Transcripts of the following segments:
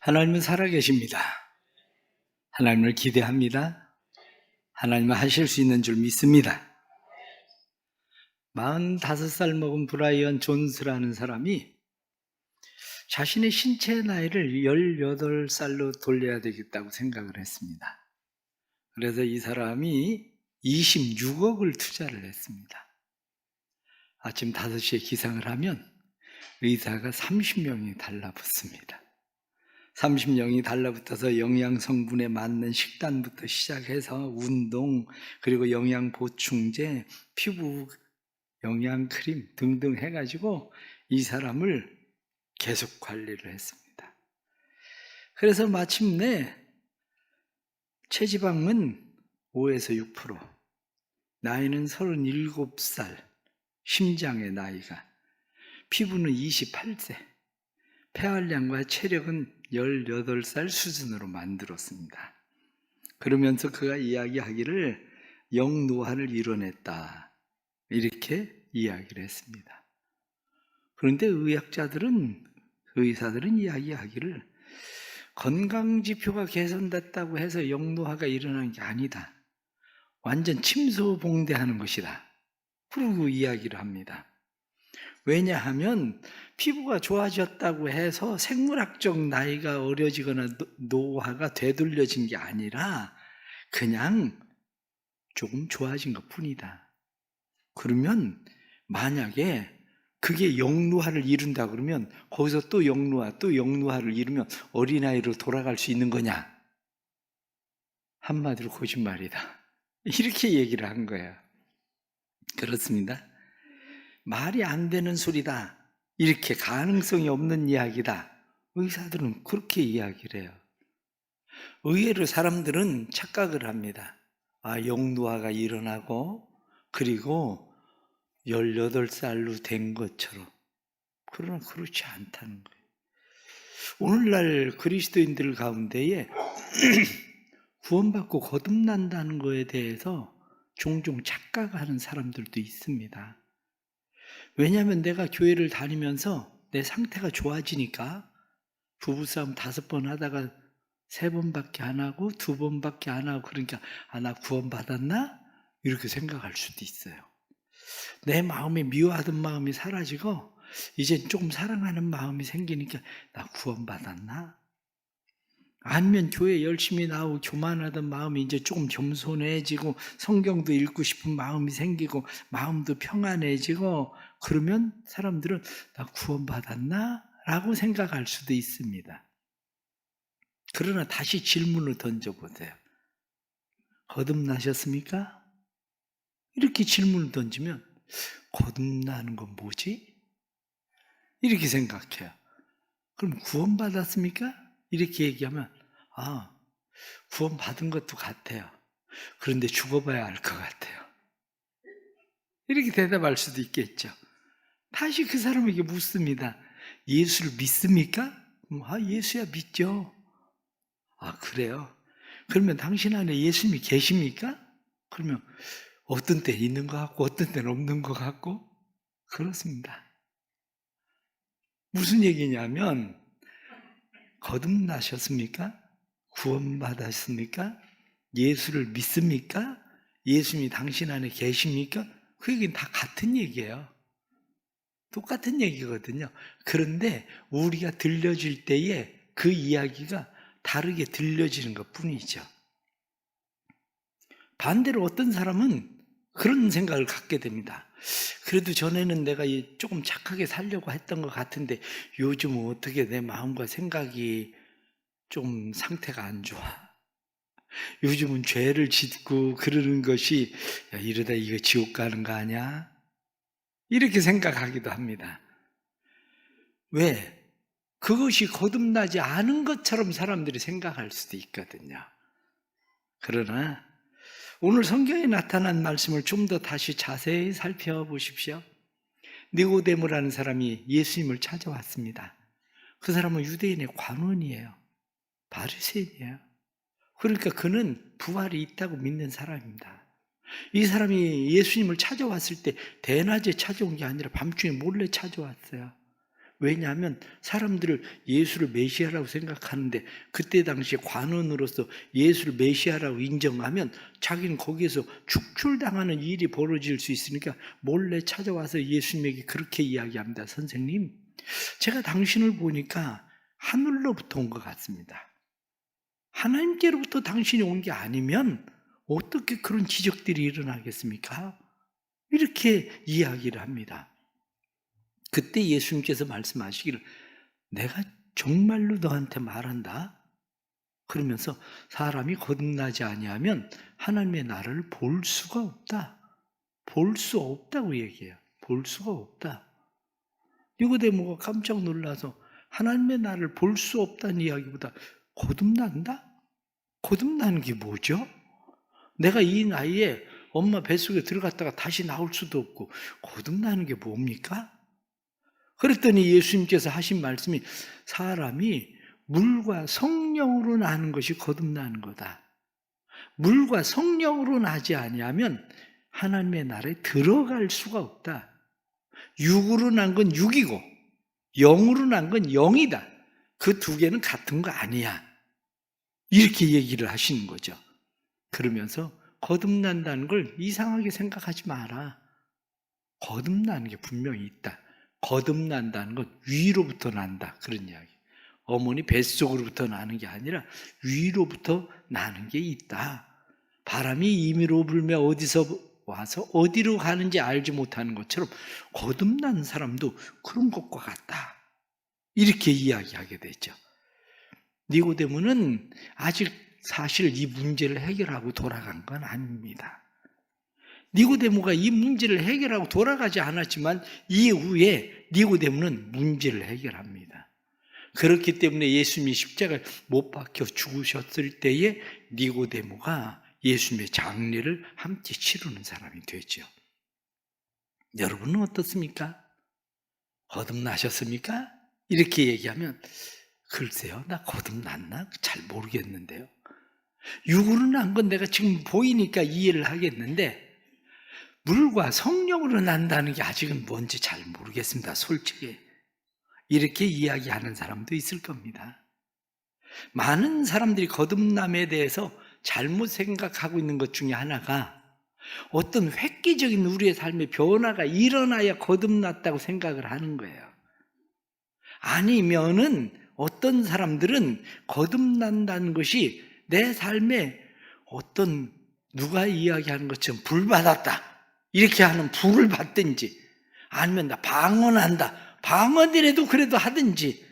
하나님은 살아계십니다. 하나님을 기대합니다. 하나님은 하실 수 있는 줄 믿습니다. 45살 먹은 브라이언 존스라는 사람이 자신의 신체 나이를 18살로 돌려야 되겠다고 생각을 했습니다. 그래서 이 사람이 26억을 투자를 했습니다. 아침 5시에 기상을 하면 의사가 30명이 달라붙습니다. 30명이 달라붙어서 영양성분에 맞는 식단부터 시작해서 운동, 그리고 영양보충제, 피부 영양크림 등등 해가지고 이 사람을 계속 관리를 했습니다. 그래서 마침내 체지방은 5에서 6%, 나이는 37살, 심장의 나이가, 피부는 28세, 폐활량과 체력은 18살 수준으로 만들었습니다. 그러면서 그가 이야기하기를 영노화를 이뤄냈다, 이렇게 이야기를 했습니다. 그런데 의사들은 이야기하기를 건강지표가 개선됐다고 해서 영노화가 일어난 게 아니다, 완전 침소봉대하는 것이다, 그러고 이야기를 합니다. 왜냐하면 피부가 좋아졌다고 해서 생물학적 나이가 어려지거나 노화가 되돌려진 게 아니라 그냥 조금 좋아진 것 뿐이다. 그러면 만약에 그게 영노화를 이룬다 그러면 거기서 또 영노화를 이루면 어린아이로 돌아갈 수 있는 거냐? 한마디로 거짓말이다, 이렇게 얘기를 한 거예요. 그렇습니다. 말이 안 되는 소리다, 이렇게 가능성이 없는 이야기다, 의사들은 그렇게 이야기를 해요. 의외로 사람들은 착각을 합니다. 영노화가 일어나고 그리고 18살로 된 것처럼. 그러나 그렇지 않다는 거예요. 오늘날 그리스도인들 가운데에 구원받고 거듭난다는 거에 대해서 종종 착각하는 사람들도 있습니다. 왜냐하면 내가 교회를 다니면서 내 상태가 좋아지니까 부부싸움 5번 하다가 3번밖에 안 하고 2번밖에 안 하고, 그러니까 나 구원받았나? 이렇게 생각할 수도 있어요. 내 마음에 미워하던 마음이 사라지고 이제 조금 사랑하는 마음이 생기니까 나 구원받았나? 아니면 교회 열심히 나오고 교만하던 마음이 이제 조금 겸손해지고 성경도 읽고 싶은 마음이 생기고 마음도 평안해지고, 그러면 사람들은 나 구원받았나? 라고 생각할 수도 있습니다. 그러나 다시 질문을 던져보세요. 거듭나셨습니까? 이렇게 질문을 던지면 거듭나는 건 뭐지? 이렇게 생각해요. 그럼 구원받았습니까? 이렇게 얘기하면 구원받은 것도 같아요. 그런데 죽어봐야 알 것 같아요. 이렇게 대답할 수도 있겠죠. 다시 그 사람에게 묻습니다. 예수를 믿습니까? 예수야 믿죠. 그래요? 그러면 당신 안에 예수님이 계십니까? 그러면 어떤 때 있는 것 같고 어떤 때는 없는 것 같고 그렇습니다. 무슨 얘기냐면 거듭나셨습니까? 구원받았습니까? 예수를 믿습니까? 예수님이 당신 안에 계십니까? 그 얘기는 다 같은 얘기예요. 똑같은 얘기거든요. 그런데 우리가 들려질 때에 그 이야기가 다르게 들려지는 것 뿐이죠. 반대로 어떤 사람은 그런 생각을 갖게 됩니다. 그래도 전에는 내가 조금 착하게 살려고 했던 것 같은데 요즘은 어떻게 내 마음과 생각이 좀 상태가 안 좋아. 요즘은 죄를 짓고 그러는 것이 이러다 이거 지옥 가는 거 아니야? 이렇게 생각하기도 합니다. 왜? 그것이 거듭나지 않은 것처럼 사람들이 생각할 수도 있거든요. 그러나 오늘 성경에 나타난 말씀을 좀 더 다시 자세히 살펴보십시오. 니고데모라는 사람이 예수님을 찾아왔습니다. 그 사람은 유대인의 관원이에요. 바리새인이에요. 그러니까 그는 부활이 있다고 믿는 사람입니다. 이 사람이 예수님을 찾아왔을 때 대낮에 찾아온 게 아니라 밤중에 몰래 찾아왔어요. 왜냐하면 사람들을 예수를 메시아라고 생각하는데 그때 당시에 관원으로서 예수를 메시아라고 인정하면 자기는 거기에서 축출당하는 일이 벌어질 수 있으니까 몰래 찾아와서 예수님에게 그렇게 이야기합니다. 선생님, 제가 당신을 보니까 하늘로부터 온 것 같습니다. 하나님께로부터 당신이 온 게 아니면 어떻게 그런 기적들이 일어나겠습니까? 이렇게 이야기를 합니다. 그때 예수님께서 말씀하시기를 내가 정말로 너한테 말한다. 그러면서 사람이 거듭나지 아니하면 하나님의 나라를 볼 수가 없다. 볼 수 없다고 얘기해요. 볼 수가 없다. 니고데모가 깜짝 놀라서 하나님의 나라를 볼 수 없다는 이야기보다 거듭난다? 거듭나는 게 뭐죠? 내가 이 나이에 엄마 뱃속에 들어갔다가 다시 나올 수도 없고 거듭나는 게 뭡니까? 그랬더니 예수님께서 하신 말씀이 사람이 물과 성령으로 나는 것이 거듭나는 거다. 물과 성령으로 나지 아니하면 하나님의 나라에 들어갈 수가 없다. 육으로 난 건 육이고 영으로 난 건 영이다. 그 두 개는 같은 거 아니야. 이렇게 얘기를 하시는 거죠. 그러면서 거듭난다는 걸 이상하게 생각하지 마라. 거듭나는 게 분명히 있다. 거듭난다는 건 위로부터 난다. 그런 이야기. 어머니 뱃속으로부터 나는 게 아니라 위로부터 나는 게 있다. 바람이 임의로 불며 어디서 와서 어디로 가는지 알지 못하는 것처럼 거듭난 사람도 그런 것과 같다. 이렇게 이야기하게 되죠. 니고데모는 아직 사실 이 문제를 해결하고 돌아간 건 아닙니다. 니고데모가 이 문제를 해결하고 돌아가지 않았지만 이후에 니고데모는 문제를 해결합니다. 그렇기 때문에 예수님이 십자가에 못 박혀 죽으셨을 때에 니고데모가 예수님의 장례를 함께 치르는 사람이 되죠. 여러분은 어떻습니까? 거듭나셨습니까? 이렇게 얘기하면 글쎄요, 나 거듭났나? 잘 모르겠는데요. 육으로 난 건 내가 지금 보이니까 이해를 하겠는데 물과 성령으로 난다는 게 아직은 뭔지 잘 모르겠습니다. 솔직히 이렇게 이야기하는 사람도 있을 겁니다. 많은 사람들이 거듭남에 대해서 잘못 생각하고 있는 것 중에 하나가 어떤 획기적인 우리의 삶의 변화가 일어나야 거듭났다고 생각을 하는 거예요. 아니면은 어떤 사람들은 거듭난다는 것이 내 삶에 어떤 누가 이야기하는 것처럼 불 받았다 이렇게 하는 불을 받든지 아니면 나 방언한다 방언이라도 그래도 하든지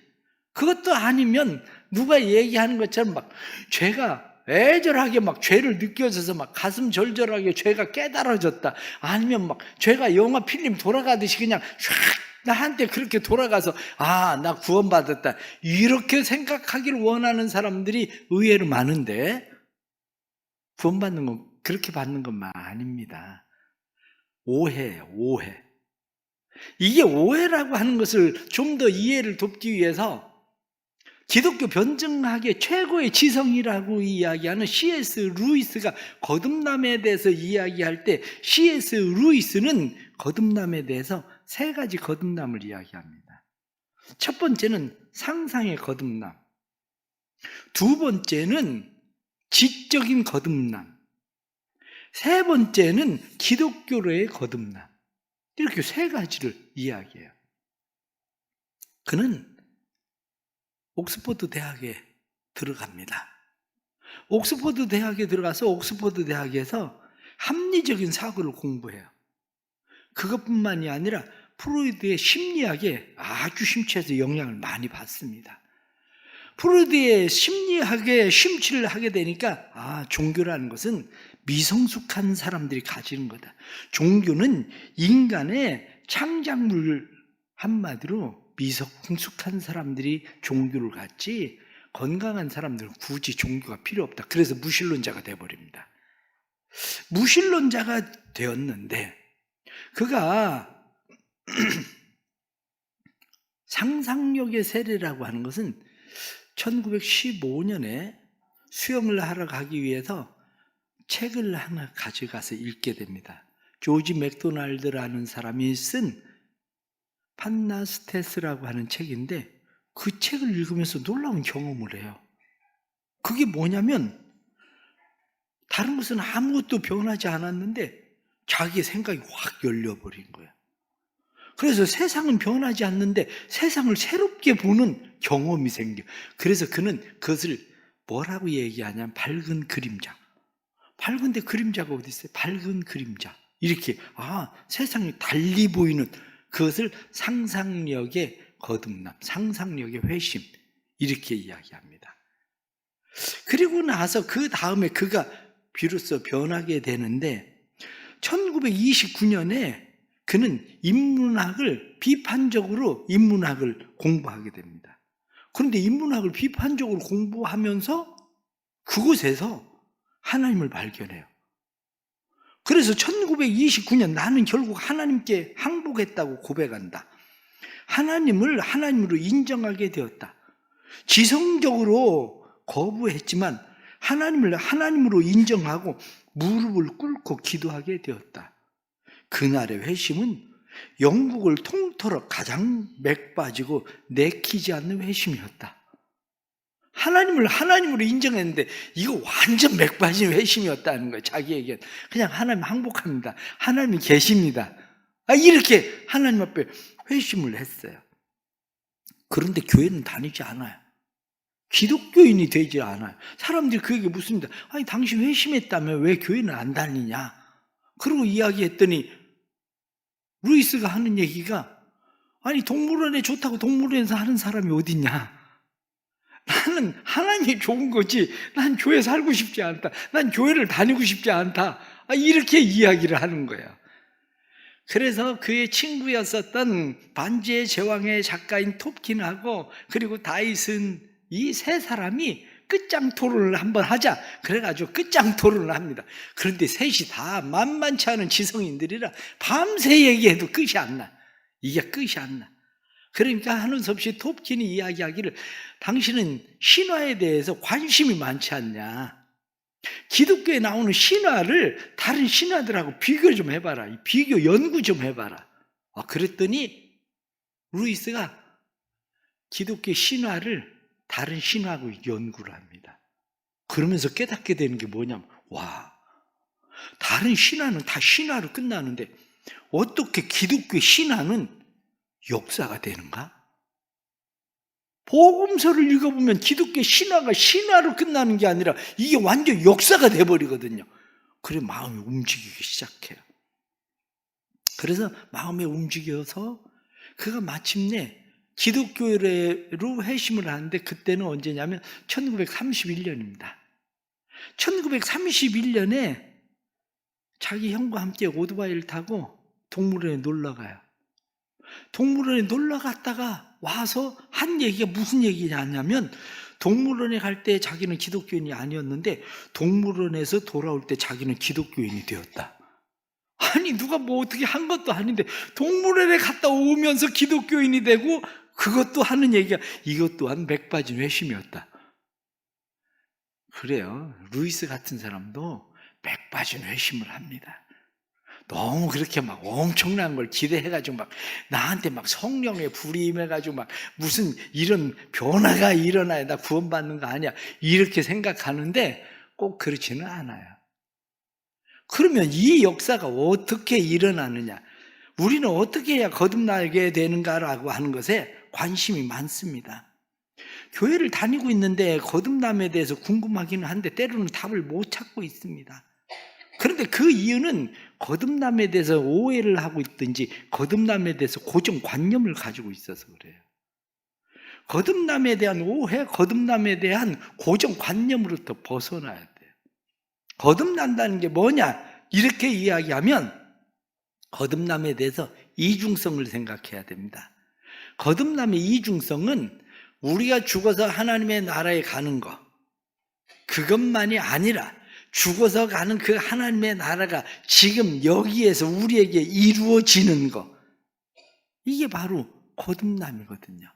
그것도 아니면 누가 얘기하는 것처럼 막 죄가 애절하게 막 죄를 느껴져서 막 가슴 절절하게 죄가 깨달아졌다 아니면 막 죄가 영화 필름 돌아가듯이 그냥 샥 나한테 그렇게 돌아가서 나 구원받았다 이렇게 생각하기를 원하는 사람들이 의외로 많은데 구원받는 건 그렇게 받는 것만 아닙니다. 오해예요. 오해. 이게 오해라고 하는 것을 좀 더 이해를 돕기 위해서 기독교 변증학의 최고의 지성이라고 이야기하는 C.S. 루이스가 거듭남에 대해서 이야기할 때 C.S. 루이스는 거듭남에 대해서 세 가지 거듭남을 이야기합니다. 첫 번째는 상상의 거듭남, 두 번째는 지적인 거듭남, 세 번째는 기독교로의 거듭남. 이렇게 세 가지를 이야기해요. 그는 옥스퍼드 대학에 들어갑니다. 옥스퍼드 대학에 들어가서 옥스퍼드 대학에서 합리적인 사고를 공부해요. 그것뿐만이 아니라 프로이드의 심리학에 아주 심취해서 영향을 많이 받습니다. 프로이드의 심리학에 심취를 하게 되니까 종교라는 것은 미성숙한 사람들이 가지는 거다. 종교는 인간의 창작물, 한마디로 미성숙한 사람들이 종교를 갖지 건강한 사람들은 굳이 종교가 필요 없다. 그래서 무신론자가 되어버립니다. 무신론자가 되었는데 그가 상상력의 세례라고 하는 것은 1915년에 수영을 하러 가기 위해서 책을 하나 가져가서 읽게 됩니다. 조지 맥도날드라는 사람이 쓴 판나스테스라고 하는 책인데 그 책을 읽으면서 놀라운 경험을 해요. 그게 뭐냐면 다른 것은 아무것도 변하지 않았는데 자기의 생각이 확 열려버린 거예요. 그래서 세상은 변하지 않는데 세상을 새롭게 보는 경험이 생겨. 그래서 그는 그것을 뭐라고 얘기하냐면 밝은 그림자. 밝은데 그림자가 어디 있어요? 밝은 그림자. 이렇게 세상이 달리 보이는 그것을 상상력의 거듭남, 상상력의 회심 이렇게 이야기합니다. 그리고 나서 그 다음에 그가 비로소 변하게 되는데 1929년에 그는 비판적으로 인문학을 공부하게 됩니다. 그런데 인문학을 비판적으로 공부하면서 그곳에서 하나님을 발견해요. 그래서 1929년 나는 결국 하나님께 항복했다고 고백한다. 하나님을 하나님으로 인정하게 되었다. 지성적으로 거부했지만 하나님을 하나님으로 인정하고 무릎을 꿇고 기도하게 되었다. 그날의 회심은 영국을 통틀어 가장 맥 빠지고 내키지 않는 회심이었다. 하나님을 하나님으로 인정했는데 이거 완전 맥 빠진 회심이었다는 거예요. 자기에게 그냥 하나님 항복합니다. 하나님이 계십니다. 이렇게 하나님 앞에 회심을 했어요. 그런데 교회는 다니지 않아요. 기독교인이 되지 않아요. 사람들이 그에게 묻습니다. 아니 당신 회심했다며 왜 교회는 안 다니냐? 그러고 이야기했더니 루이스가 하는 얘기가 아니 동물원에 좋다고 동물원에서 하는 사람이 어딨냐? 나는 하나님이 좋은 거지 난 교회 살고 싶지 않다. 난 교회를 다니고 싶지 않다. 이렇게 이야기를 하는 거예요. 그래서 그의 친구였었던 반지의 제왕의 작가인 톱킨하고 그리고 다이슨 이 세 사람이 끝장 토론을 한번 하자 그래가지고 끝장 토론을 합니다. 그런데 셋이 다 만만치 않은 지성인들이라 밤새 얘기해도 끝이 안 나. 이게 끝이 안 나. 그러니까 하는 수 없이 톱킨이 이야기하기를 당신은 신화에 대해서 관심이 많지 않냐. 기독교에 나오는 신화를 다른 신화들하고 비교 좀 해봐라. 비교 연구 좀 해봐라. 그랬더니 루이스가 기독교 신화를 다른 신화하고 연구를 합니다. 그러면서 깨닫게 되는 게 뭐냐면 다른 신화는 다 신화로 끝나는데 어떻게 기독교 신화는 역사가 되는가? 복음서를 읽어보면 기독교 신화가 신화로 끝나는 게 아니라 이게 완전 역사가 돼버리거든요. 그래 마음이 움직이기 시작해요. 그래서 마음에 움직여서 그가 마침내 기독교로 회심을 하는데 그때는 언제냐면 1931년입니다. 1931년에 자기 형과 함께 오토바이를 타고 동물원에 놀러 가요. 동물원에 놀러 갔다가 와서 한 얘기가 무슨 얘기냐면 동물원에 갈 때 자기는 기독교인이 아니었는데 동물원에서 돌아올 때 자기는 기독교인이 되었다. 아니 누가 뭐 어떻게 한 것도 아닌데 동물원에 갔다 오면서 기독교인이 되고 그것도 하는 얘기가 이것 또한 맥 빠진 회심이었다. 그래요. 루이스 같은 사람도 맥 빠진 회심을 합니다. 너무 그렇게 막 엄청난 걸 기대해가지고 막 나한테 막 성령의 불이 임해가지고 막 무슨 이런 변화가 일어나야 나 구원받는 거 아니야 이렇게 생각하는데 꼭 그렇지는 않아요. 그러면 이 역사가 어떻게 일어나느냐, 우리는 어떻게 해야 거듭나게 되는가라고 하는 것에 관심이 많습니다. 교회를 다니고 있는데 거듭남에 대해서 궁금하기는 한데 때로는 답을 못 찾고 있습니다. 그런데 그 이유는 거듭남에 대해서 오해를 하고 있든지 거듭남에 대해서 고정관념을 가지고 있어서 그래요. 거듭남에 대한 오해, 거듭남에 대한 고정관념으로부터 벗어나야 돼요. 거듭난다는 게 뭐냐 이렇게 이야기하면 거듭남에 대해서 이중성을 생각해야 됩니다. 거듭남의 이중성은 우리가 죽어서 하나님의 나라에 가는 것, 그것만이 아니라 죽어서 가는 그 하나님의 나라가 지금 여기에서 우리에게 이루어지는 것, 이게 바로 거듭남이거든요.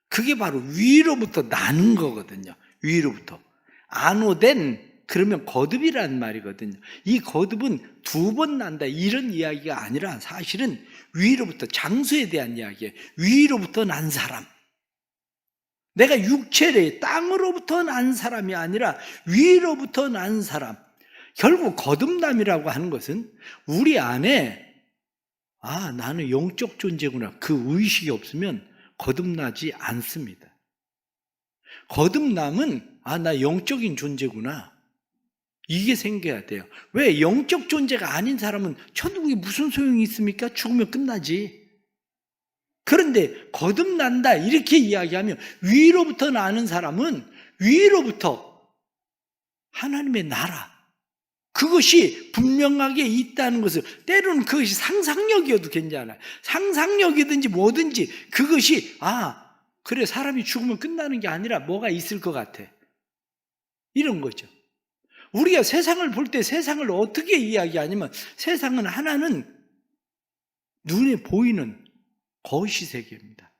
그게 바로 위로부터 나는 거거든요. 위로부터 안호된 그러면 거듭이라는 말이거든요. 이 거듭은 두 번 난다 이런 이야기가 아니라 사실은 위로부터, 장소에 대한 이야기예요. 위로부터 난 사람. 내가 육체의 땅으로부터 난 사람이 아니라 위로부터 난 사람. 결국 거듭남이라고 하는 것은 우리 안에 나는 영적 존재구나, 그 의식이 없으면 거듭나지 않습니다. 거듭남은 나 영적인 존재구나, 이게 생겨야 돼요. 왜? 영적 존재가 아닌 사람은 천국에 무슨 소용이 있습니까? 죽으면 끝나지. 그런데 거듭난다 이렇게 이야기하면 위로부터 나는 사람은 위로부터 하나님의 나라, 그것이 분명하게 있다는 것을, 때로는 그것이 상상력이어도 괜찮아요. 상상력이든지 뭐든지 그것이 그래, 사람이 죽으면 끝나는 게 아니라 뭐가 있을 것 같아, 이런 거죠. 우리가 세상을 볼 때 세상을 어떻게 이야기하냐면, 세상은 하나는 눈에 보이는 거시세계입니다.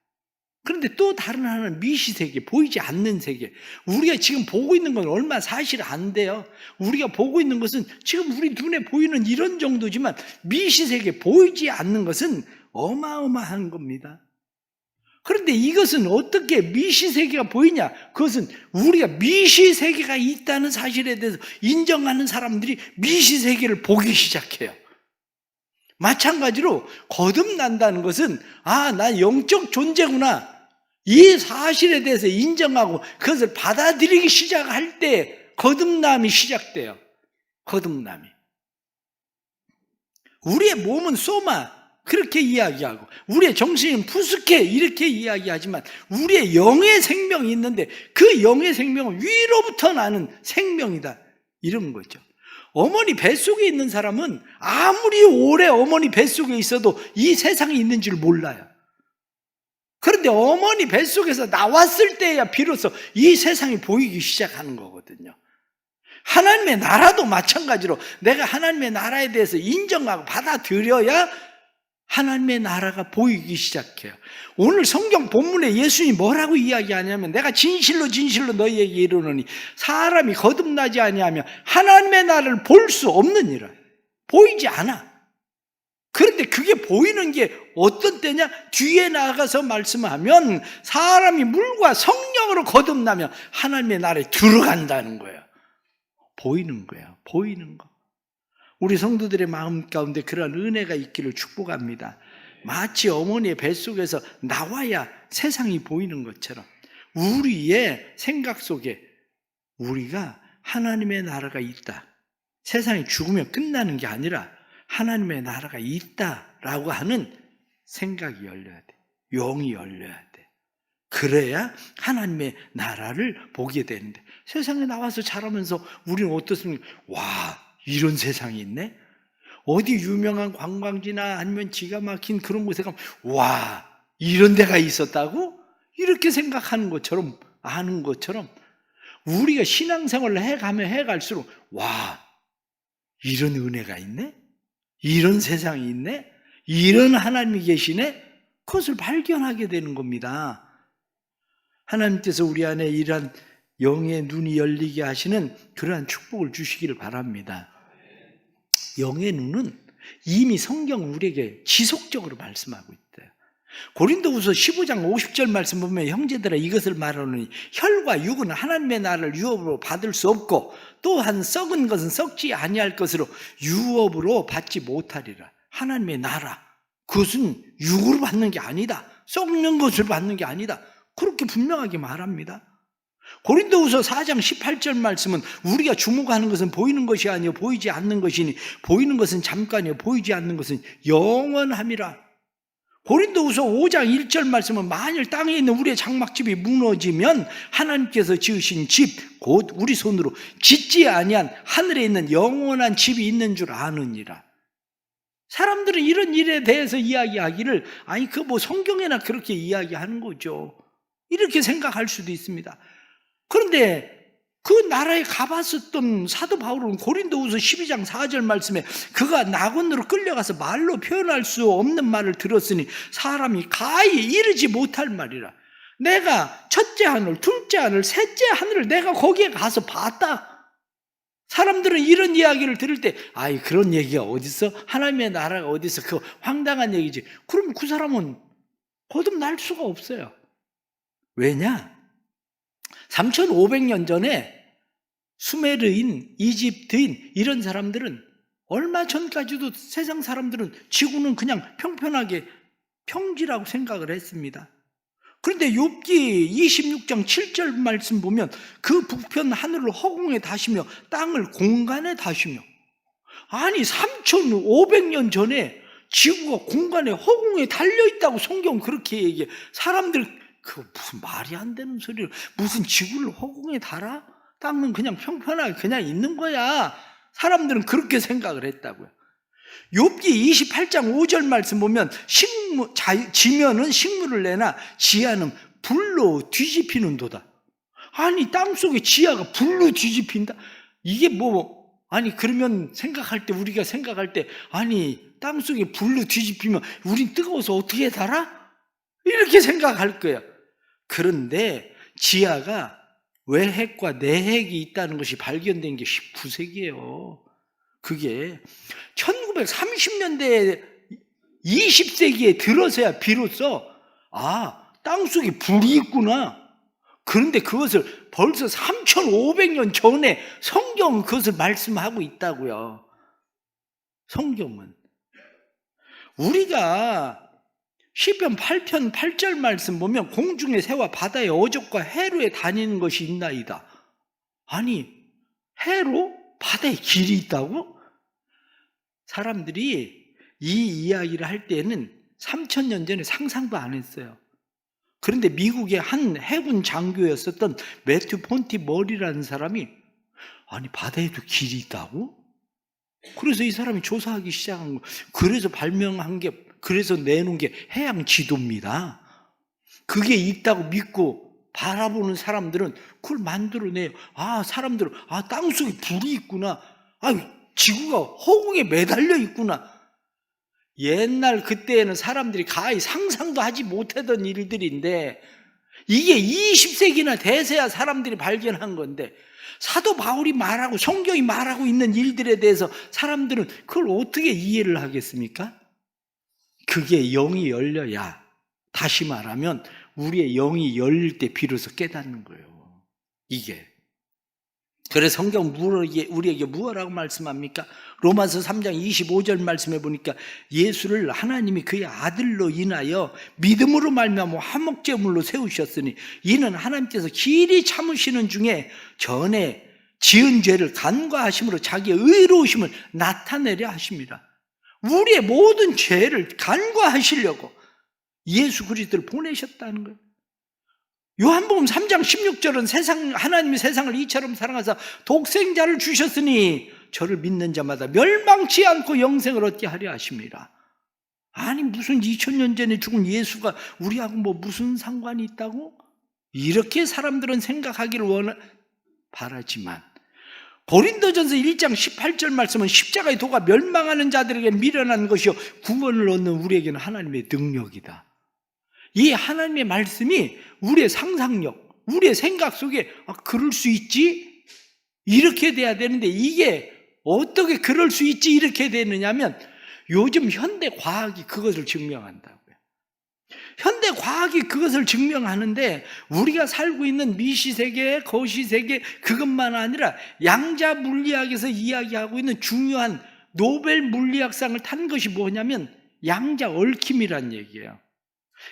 그런데 또 다른 하나는 미시세계, 보이지 않는 세계. 우리가 지금 보고 있는 건 얼마 사실 안 돼요. 우리가 보고 있는 것은 지금 우리 눈에 보이는 이런 정도지만, 미시세계, 보이지 않는 것은 어마어마한 겁니다. 그런데 이것은 어떻게 미시세계가 보이냐? 그것은 우리가 미시세계가 있다는 사실에 대해서 인정하는 사람들이 미시세계를 보기 시작해요. 마찬가지로 거듭난다는 것은 나 영적 존재구나, 이 사실에 대해서 인정하고 그것을 받아들이기 시작할 때 거듭남이 시작돼요. 거듭남이. 우리의 몸은 소마, 그렇게 이야기하고 우리의 정신은 푸스케, 이렇게 이야기하지만 우리의 영의 생명이 있는데 그 영의 생명은 위로부터 나는 생명이다, 이런 거죠. 어머니 뱃속에 있는 사람은 아무리 오래 어머니 뱃속에 있어도 이 세상에 있는 줄 몰라요. 그런데 어머니 뱃속에서 나왔을 때야 비로소 이 세상이 보이기 시작하는 거거든요. 하나님의 나라도 마찬가지로 내가 하나님의 나라에 대해서 인정하고 받아들여야 하나님의 나라가 보이기 시작해요. 오늘 성경 본문에 예수님이 뭐라고 이야기하냐면, 내가 진실로 진실로 너희에게 이르노니 사람이 거듭나지 아니하면 하나님의 나라를 볼 수 없느니라. 보이지 않아. 그런데 그게 보이는 게 어떤 때냐? 뒤에 나가서 말씀하면 사람이 물과 성령으로 거듭나면 하나님의 나라에 들어간다는 거예요. 보이는 거예요. 보이는 거. 우리 성도들의 마음 가운데 그러한 은혜가 있기를 축복합니다. 마치 어머니의 뱃속에서 나와야 세상이 보이는 것처럼 우리의 생각 속에 우리가 하나님의 나라가 있다, 세상이 죽으면 끝나는 게 아니라 하나님의 나라가 있다라고 하는 생각이 열려야 돼. 영이 열려야 돼. 그래야 하나님의 나라를 보게 되는데, 세상에 나와서 자라면서 우리는 어떻습니까? 이런 세상이 있네? 어디 유명한 관광지나 아니면 기가 막힌 그런 곳에 가면 이런 데가 있었다고? 이렇게 생각하는 것처럼, 아는 것처럼 우리가 신앙생활을 해가면 해갈수록 이런 은혜가 있네? 이런 세상이 있네? 이런 하나님이 계시네? 그것을 발견하게 되는 겁니다. 하나님께서 우리 안에 이러한 영의 눈이 열리게 하시는 그러한 축복을 주시기를 바랍니다. 영의 눈은 이미 성경 우리에게 지속적으로 말씀하고 있대요. 고린도후서 15장 50절 말씀 보면, 형제들아 이것을 말하노니 혈과 육은 하나님의 나라를 유업으로 받을 수 없고 또한 썩은 것은 썩지 아니할 것으로 유업으로 받지 못하리라. 하나님의 나라, 그것은 육으로 받는 게 아니다, 썩는 것을 받는 게 아니다, 그렇게 분명하게 말합니다. 고린도후서 4장 18절 말씀은 우리가 주목하는 것은 보이는 것이 아니요 보이지 않는 것이니 보이는 것은 잠깐이요 보이지 않는 것은 영원함이라. 고린도후서 5장 1절 말씀은 만일 땅에 있는 우리의 장막집이 무너지면 하나님께서 지으신 집 곧 우리 손으로 짓지 아니한 하늘에 있는 영원한 집이 있는 줄 아느니라. 사람들은 이런 일에 대해서 이야기하기를 성경에나 그렇게 이야기하는 거죠, 이렇게 생각할 수도 있습니다. 그런데 그 나라에 가봤었던 사도 바울은 고린도후서 12장 4절 말씀에 그가 낙원으로 끌려가서 말로 표현할 수 없는 말을 들었으니 사람이 가히 이르지 못할 말이라. 내가 첫째 하늘, 둘째 하늘, 셋째 하늘을 내가 거기에 가서 봤다. 사람들은 이런 이야기를 들을 때 아이 그런 얘기가 어딨어? 하나님의 나라가 어딨어? 그거 황당한 얘기지. 그럼 그 사람은 거듭날 수가 없어요. 왜냐? 3,500년 전에 수메르인, 이집트인 이런 사람들은 얼마 전까지도 세상 사람들은 지구는 그냥 평평하게 평지라고 생각을 했습니다. 그런데 욥기 26장 7절 말씀 보면 그 북편 하늘을 허공에 다시며 땅을 공간에 다시며, 아니 3,500년 전에 지구가 공간에 허공에 달려있다고 성경 그렇게 얘기해. 사람들 그 무슨 말이 안 되는 소리를, 무슨 지구를 허공에 달아? 땅은 그냥 평평하게 그냥 있는 거야. 사람들은 그렇게 생각을 했다고요. 욥기 28장 5절 말씀 보면 지면은 식물을 내나 지하는 불로 뒤집히는도다. 아니 땅속에 지하가 불로 뒤집힌다? 이게 아니 그러면 우리가 생각할 때 아니 땅속에 불로 뒤집히면 우린 뜨거워서 어떻게 달아? 이렇게 생각할 거예요. 그런데 지하가 외핵과 내핵이 있다는 것이 발견된 게 19세기예요. 그게 1930년대 20세기에 들어서야 비로소 땅속에 불이 있구나. 그런데 그것을 벌써 3,500년 전에 성경은 그것을 말씀하고 있다고요. 성경은. 우리가 시편 8편 8절 말씀 보면 공중의 새와 바다의 어족과 해로에 다니는 것이 있나이다. 아니 해로? 바다에 길이 있다고? 사람들이 이 이야기를 할 때는 3,000년 전에 상상도 안 했어요. 그런데 미국의 한 해군 장교였었던 매튜 폰티머리라는 사람이 아니 바다에도 길이 있다고? 그래서 이 사람이 조사하기 시작한 거. 그래서 내놓은 게 해양 지도입니다. 그게 있다고 믿고 바라보는 사람들은 그걸 만들어내요. 사람들은 땅속에 불이 있구나. 지구가 허공에 매달려 있구나. 옛날 그때에는 사람들이 가히 상상도 하지 못하던 일들인데 이게 20세기나 돼서야 사람들이 발견한 건데, 사도 바울이 말하고 성경이 말하고 있는 일들에 대해서 사람들은 그걸 어떻게 이해를 하겠습니까? 그게 영이 열려야, 다시 말하면 우리의 영이 열릴 때 비로소 깨닫는 거예요. 이게. 그래서 성경 우리에게 무엇라고 말씀합니까? 로마서 3장 25절 말씀해 보니까 예수를 하나님이 그의 아들로 인하여 믿음으로 말미암아 화목제물로 세우셨으니 이는 하나님께서 길이 참으시는 중에 전에 지은 죄를 간과하심으로 자기의 의로우심을 나타내려 하십니다. 우리의 모든 죄를 간과하시려고 예수 그리스도를 보내셨다는 거예요. 요한복음 3장 16절은 하나님이 세상을 이처럼 사랑하사 독생자를 주셨으니 저를 믿는 자마다 멸망치 않고 영생을 얻게 하려 하십니다. 아니 무슨 2000년 전에 죽은 예수가 우리하고 무슨 상관이 있다고? 이렇게 사람들은 생각하기를 바라지만 고린도전서 1장 18절 말씀은 십자가의 도가 멸망하는 자들에게 미련한 것이요 구원을 얻는 우리에게는 하나님의 능력이다. 이 하나님의 말씀이 우리의 상상력, 우리의 생각 속에 그럴 수 있지? 이렇게 돼야 되는데 이게 어떻게 그럴 수 있지? 이렇게 되느냐면 요즘 현대 과학이 그것을 증명한다고요. 현대 과학이 그것을 증명하는데 우리가 살고 있는 미시세계, 거시세계 그것만 아니라 양자 물리학에서 이야기하고 있는 중요한 노벨 물리학상을 탄 것이 뭐냐면 양자 얽힘이란 얘기예요.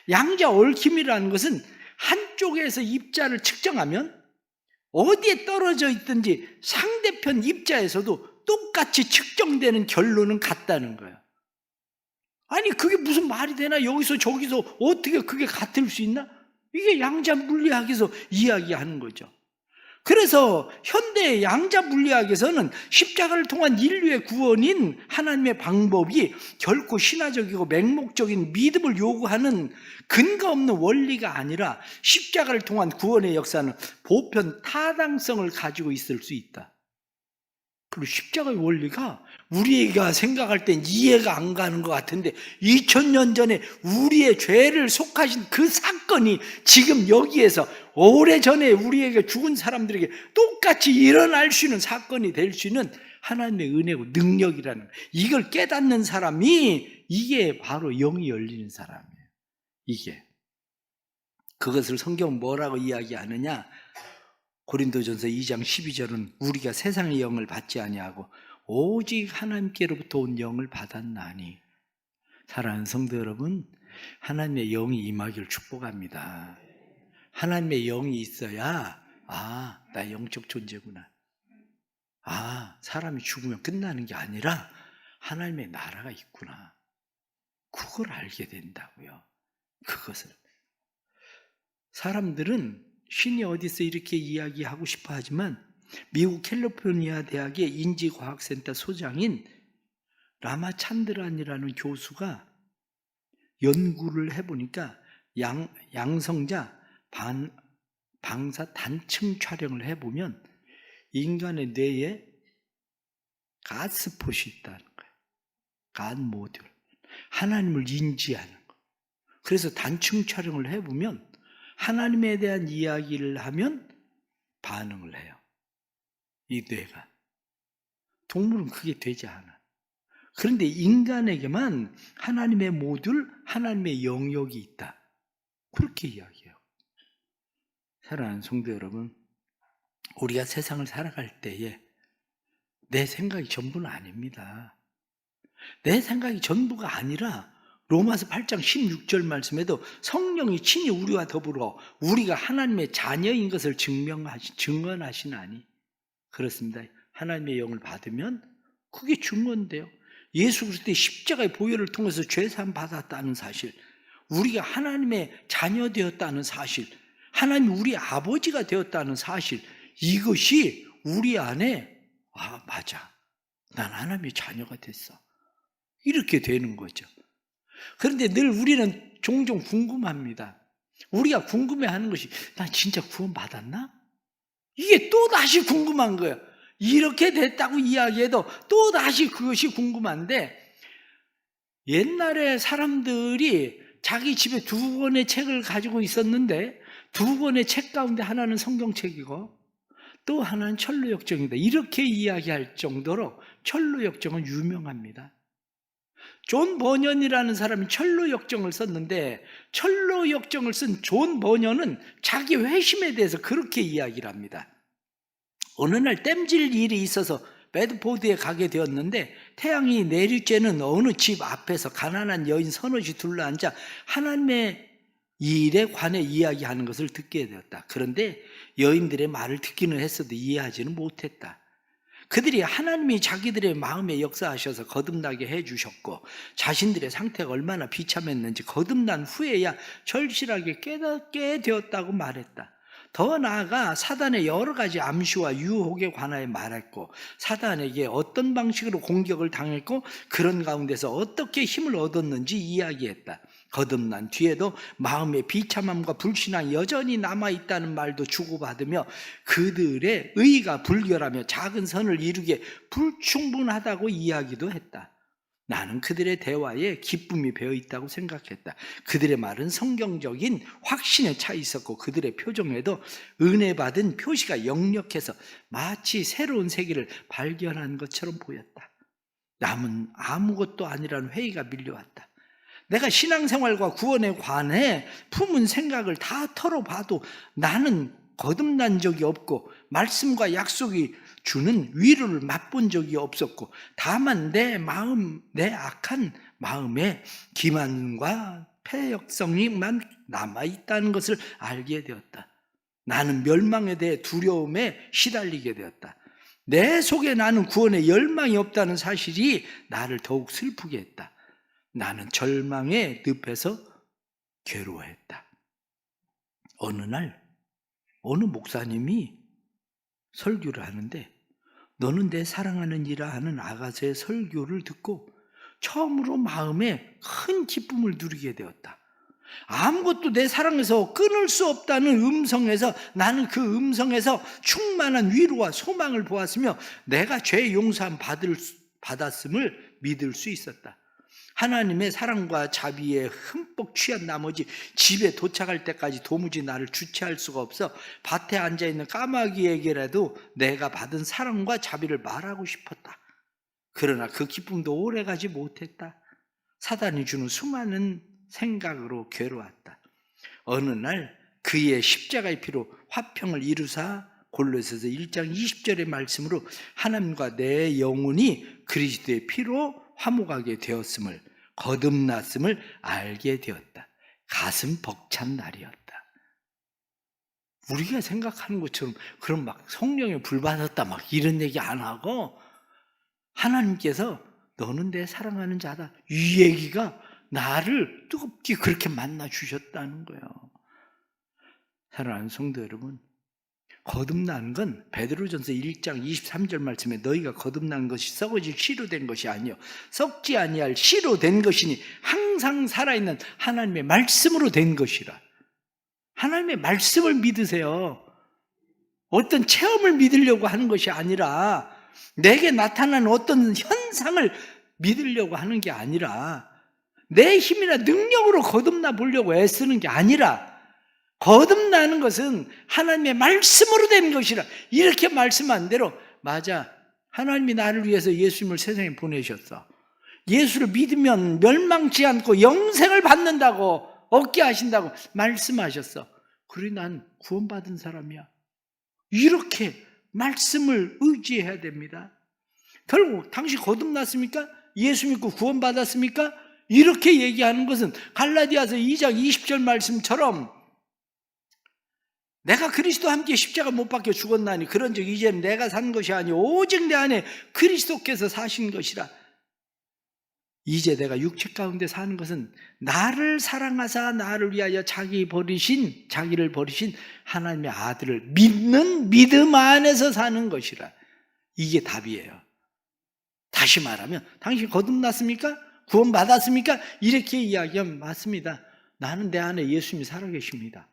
양자 얽힘이라는 것은 한쪽에서 입자를 측정하면 어디에 떨어져 있든지 상대편 입자에서도 똑같이 측정되는 결론은 같다는 거예요. 아니 그게 무슨 말이 되나? 여기서 저기서 어떻게 그게 같을 수 있나? 이게 양자 물리학에서 이야기하는 거죠. 그래서 현대 양자 물리학에서는 십자가를 통한 인류의 구원인 하나님의 방법이 결코 신화적이고 맹목적인 믿음을 요구하는 근거 없는 원리가 아니라 십자가를 통한 구원의 역사는 보편 타당성을 가지고 있을 수 있다. 그리고 십자가의 원리가 우리가 생각할 땐 이해가 안 가는 것 같은데 2000년 전에 우리의 죄를 속하신 그 사건이 지금 여기에서 오래전에 우리에게 죽은 사람들에게 똑같이 일어날 수 있는 사건이 될 수 있는 하나님의 은혜고 능력이라는 거예요. 이걸 깨닫는 사람이 이게 바로 영이 열리는 사람이에요. 이게. 그것을 성경은 뭐라고 이야기하느냐? 고린도전서 2장 12절은 우리가 세상의 영을 받지 아니하고 오직 하나님께로부터 온 영을 받았나니. 사랑하는 성도 여러분, 하나님의 영이 임하기를 축복합니다. 하나님의 영이 있어야 나 영적 존재구나. 사람이 죽으면 끝나는 게 아니라 하나님의 나라가 있구나. 그걸 알게 된다고요. 그것을. 사람들은 신이 어디서 이렇게 이야기하고 싶어 하지만 미국 캘리포니아 대학의 인지과학센터 소장인 라마찬드란이라는 교수가 연구를 해보니까 양성자 방사 단층 촬영을 해보면 인간의 뇌에 가스폿이 있다는 거예요. 간 모듈. 하나님을 인지하는 거. 그래서 단층 촬영을 해보면 하나님에 대한 이야기를 하면 반응을 해요. 이 뇌가. 동물은 그게 되지 않아. 그런데 인간에게만 하나님의 모듈, 하나님의 영역이 있다. 그렇게 이야기해요. 사랑하는 성도 여러분, 우리가 세상을 살아갈 때에 내 생각이 전부는 아닙니다. 내 생각이 전부가 아니라 로마서 8장 16절 말씀에도 성령이 친히 우리와 더불어 우리가 하나님의 자녀인 것을 증언하시나니. 그렇습니다. 하나님의 영을 받으면 그게 증언돼요. 예수 그리스도의 십자가의 보혈을 통해서 죄사함 받았다는 사실, 우리가 하나님의 자녀 되었다는 사실, 하나님 우리 아버지가 되었다는 사실, 이것이 우리 안에 맞아, 난 하나님의 자녀가 됐어, 이렇게 되는 거죠. 그런데 늘 우리는 종종 궁금합니다. 우리가 궁금해하는 것이 나 진짜 구원받았나? 이게 또다시 궁금한 거예요. 이렇게 됐다고 이야기해도 또다시 그것이 궁금한데, 옛날에 사람들이 자기 집에 2권의 책을 가지고 있었는데 2권의 책 가운데 하나는 성경책이고 또 하나는 철로역정이다, 이렇게 이야기할 정도로 철로역정은 유명합니다. 존 버년이라는 사람이 철로역정을 썼는데 철로역정을 쓴 존 버년은 자기 회심에 대해서 그렇게 이야기를 합니다. 어느 날 땜질 일이 있어서 베드포드에 가게 되었는데 태양이 내리쬐는 어느 집 앞에서 가난한 여인 서너시 둘러앉아 하나님의 일에 관해 이야기하는 것을 듣게 되었다. 그런데 여인들의 말을 듣기는 했어도 이해하지는 못했다. 그들이 하나님이 자기들의 마음에 역사하셔서 거듭나게 해주셨고 자신들의 상태가 얼마나 비참했는지 거듭난 후에야 절실하게 깨닫게 되었다고 말했다. 더 나아가 사단의 여러 가지 암시와 유혹에 관하여 말했고 사단에게 어떤 방식으로 공격을 당했고 그런 가운데서 어떻게 힘을 얻었는지 이야기했다. 거듭난 뒤에도 마음의 비참함과 불신앙이 여전히 남아있다는 말도 주고받으며 그들의 의가 불결하며 작은 선을 이루기에 불충분하다고 이야기도 했다. 나는 그들의 대화에 기쁨이 배어있다고 생각했다. 그들의 말은 성경적인 확신에 차 있었고 그들의 표정에도 은혜 받은 표시가 역력해서 마치 새로운 세계를 발견한 것처럼 보였다. 남은 아무것도 아니라는 회의가 밀려왔다. 내가 신앙생활과 구원에 관해 품은 생각을 다 털어봐도 나는 거듭난 적이 없고 말씀과 약속이 주는 위로를 맛본 적이 없었고 다만 내 악한 마음에 기만과 패역성이만 남아있다는 것을 알게 되었다. 나는 멸망에 대해 두려움에 시달리게 되었다. 내 속에 나는 구원에 열망이 없다는 사실이 나를 더욱 슬프게 했다. 나는 절망의 늪에서 괴로워했다. 어느 날 어느 목사님이 설교를 하는데 너는 내 사랑하는 이라 하는 아가서의 설교를 듣고 처음으로 마음에 큰 기쁨을 누리게 되었다. 아무것도 내 사랑에서 끊을 수 없다는 음성에서 나는 그 음성에서 충만한 위로와 소망을 보았으며 내가 죄 용서함 받았음을 믿을 수 있었다. 하나님의 사랑과 자비에 흠뻑 취한 나머지 집에 도착할 때까지 도무지 나를 주체할 수가 없어 밭에 앉아있는 까마귀에게라도 내가 받은 사랑과 자비를 말하고 싶었다. 그러나 그 기쁨도 오래가지 못했다. 사단이 주는 수많은 생각으로 괴로웠다. 어느 날 그의 십자가의 피로 화평을 이루사 골로새서 1장 20절의 말씀으로 하나님과 내 영혼이 그리스도의 피로 화목하게 되었음을 거듭났음을 알게 되었다. 가슴 벅찬 날이었다. 우리가 생각하는 것처럼 그런 막 성령에 불 받았다 막 이런 얘기 안 하고 하나님께서 너는 내 사랑하는 자다. 이 얘기가 나를 뜨겁게 그렇게 만나 주셨다는 거예요. 사랑하는 성도 여러분, 거듭난 건 베드로전서 1장 23절 말씀에 너희가 거듭난 것이 썩어질 씨로 된 것이 아니요 썩지 아니할 씨로 된 것이니 항상 살아있는 하나님의 말씀으로 된 것이라. 하나님의 말씀을 믿으세요. 어떤 체험을 믿으려고 하는 것이 아니라 내게 나타나는 어떤 현상을 믿으려고 하는 게 아니라 내 힘이나 능력으로 거듭나 보려고 애쓰는 게 아니라 거듭나는 것은 하나님의 말씀으로 된 것이라. 이렇게 말씀한 대로 맞아. 하나님이 나를 위해서 예수님을 세상에 보내셨어. 예수를 믿으면 멸망치 않고 영생을 받는다고 얻게 하신다고 말씀하셨어. 그래 난 구원받은 사람이야. 이렇게 말씀을 의지해야 됩니다. 결국 당신 거듭났습니까? 예수 믿고 구원받았습니까? 이렇게 얘기하는 것은 갈라디아서 2장 20절 말씀처럼 내가 그리스도와 함께 십자가 못 박혀 죽었나니 그런즉 이제는 내가 산 것이 아니오 오직 내 안에 그리스도께서 사신 것이라. 이제 내가 육체 가운데 사는 것은 나를 사랑하사 나를 위하여 자기를 버리신 하나님의 아들을 믿는 믿음 안에서 사는 것이라. 이게 답이에요. 다시 말하면 당신 거듭났습니까? 구원받았습니까? 이렇게 이야기하면 맞습니다. 나는 내 안에 예수님이 살아계십니다.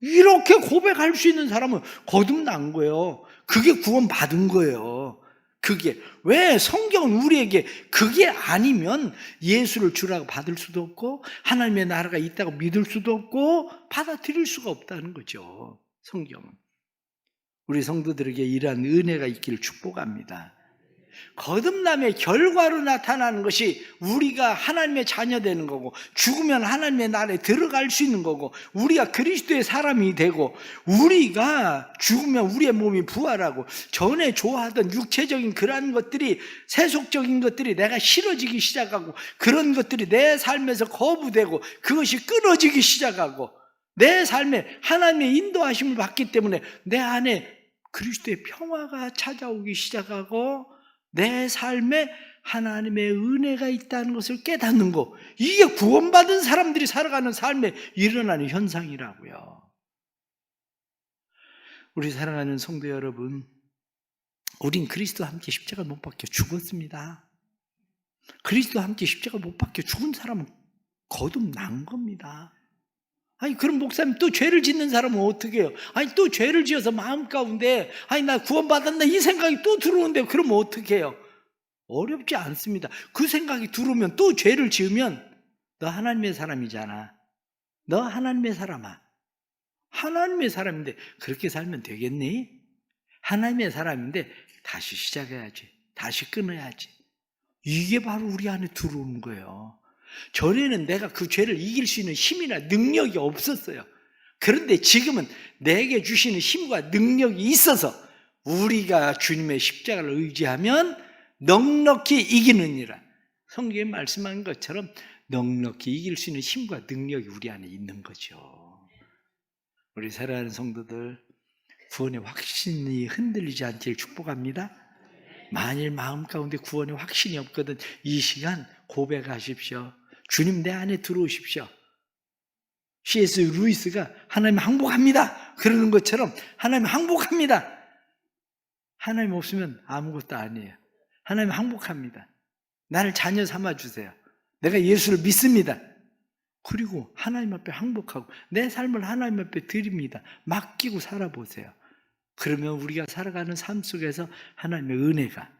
이렇게 고백할 수 있는 사람은 거듭난 거예요. 그게 구원받은 거예요. 그게 왜 성경은 우리에게 그게 아니면 예수를 주라고 받을 수도 없고 하나님의 나라가 있다고 믿을 수도 없고 받아들일 수가 없다는 거죠. 성경은 우리 성도들에게 이러한 은혜가 있기를 축복합니다. 거듭남의 결과로 나타나는 것이 우리가 하나님의 자녀 되는 거고 죽으면 하나님의 나라에 들어갈 수 있는 거고 우리가 그리스도의 사람이 되고 우리가 죽으면 우리의 몸이 부활하고 전에 좋아하던 육체적인 그러한 것들이 세속적인 것들이 내가 싫어지기 시작하고 그런 것들이 내 삶에서 거부되고 그것이 끊어지기 시작하고 내 삶에 하나님의 인도하심을 받기 때문에 내 안에 그리스도의 평화가 찾아오기 시작하고 내 삶에 하나님의 은혜가 있다는 것을 깨닫는 것, 이게 구원받은 사람들이 살아가는 삶에 일어나는 현상이라고요. 우리 사랑하는 성도 여러분, 우린 그리스도와 함께 십자가 못 박혀 죽었습니다. 그리스도와 함께 십자가 못 박혀 죽은 사람은 거듭난 겁니다. 아니 그럼 목사님 또 죄를 짓는 사람은 어떻게 해요? 아니 또 죄를 지어서 마음 가운데 아니 나 구원받았나 이 생각이 또 들어오는데 그러면 어떻게 해요? 어렵지 않습니다. 그 생각이 들어오면 또 죄를 지으면 너 하나님의 사람이잖아. 너 하나님의 사람아. 하나님의 사람인데 그렇게 살면 되겠니? 하나님의 사람인데 다시 시작해야지. 다시 끊어야지. 이게 바로 우리 안에 들어오는 거예요. 전에는 내가 그 죄를 이길 수 있는 힘이나 능력이 없었어요. 그런데 지금은 내게 주시는 힘과 능력이 있어서 우리가 주님의 십자가를 의지하면 넉넉히 이기느니라. 성경에 말씀한 것처럼 넉넉히 이길 수 있는 힘과 능력이 우리 안에 있는 거죠. 우리 사랑하는 성도들, 구원의 확신이 흔들리지 않기를 축복합니다. 만일 마음 가운데 구원의 확신이 없거든 이 시간 고백하십시오. 주님 내 안에 들어오십시오. C.S. 루이스가 하나님 항복합니다 그러는 것처럼 하나님 항복합니다. 하나님 없으면 아무것도 아니에요. 하나님 항복합니다. 나를 자녀 삼아주세요. 내가 예수를 믿습니다. 그리고 하나님 앞에 항복하고 내 삶을 하나님 앞에 드립니다. 맡기고 살아보세요. 그러면 우리가 살아가는 삶 속에서 하나님의 은혜가,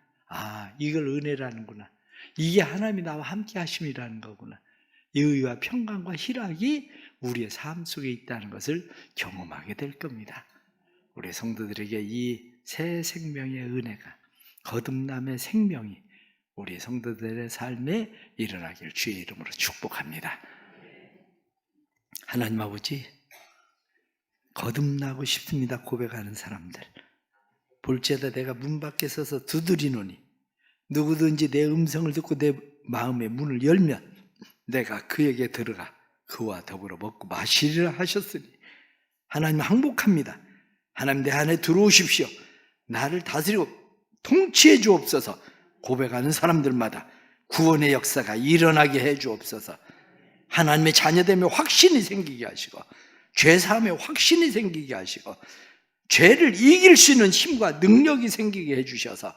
이걸 은혜라는구나, 이게 하나님이 나와 함께 하심이라는 거구나, 여유와 평강과 희락이 우리의 삶 속에 있다는 것을 경험하게 될 겁니다. 우리 성도들에게 이 새 생명의 은혜가, 거듭남의 생명이 우리 성도들의 삶에 일어나길 주의 이름으로 축복합니다. 하나님 아버지, 거듭나고 싶습니다 고백하는 사람들, 볼지어다 내가 문 밖에 서서 두드리노니 누구든지 내 음성을 듣고 내 마음의 문을 열면 내가 그에게 들어가 그와 더불어 먹고 마시리라 하셨으니, 하나님 항복합니다. 하나님 내 안에 들어오십시오. 나를 다스리고 통치해 주옵소서. 고백하는 사람들마다 구원의 역사가 일어나게 해 주옵소서. 하나님의 자녀됨에 확신이 생기게 하시고, 죄사함에 확신이 생기게 하시고, 죄를 이길 수 있는 힘과 능력이 생기게 해 주셔서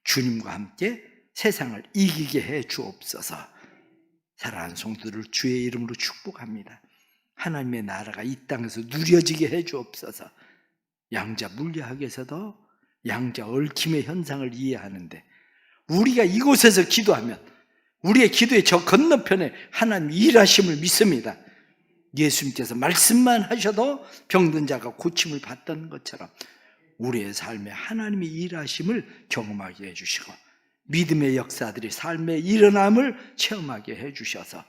주님과 함께 세상을 이기게 해 주옵소서. 사랑하는 성도들을 주의 이름으로 축복합니다. 하나님의 나라가 이 땅에서 누려지게 해 주옵소서. 양자 물리학에서도 양자 얽힘의 현상을 이해하는데, 우리가 이곳에서 기도하면 우리의 기도의 저 건너편에 하나님 일하심을 믿습니다. 예수님께서 말씀만 하셔도 병든 자가 고침을 받던 것처럼 우리의 삶에 하나님의 일하심을 경험하게 해주시고, 믿음의 역사들이 삶의 일어남을 체험하게 해주셔서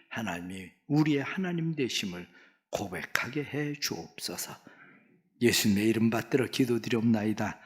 하나님이 우리의 하나님 되심을 고백하게 해 주옵소서. 예수님의 이름 받들어 기도드리옵나이다.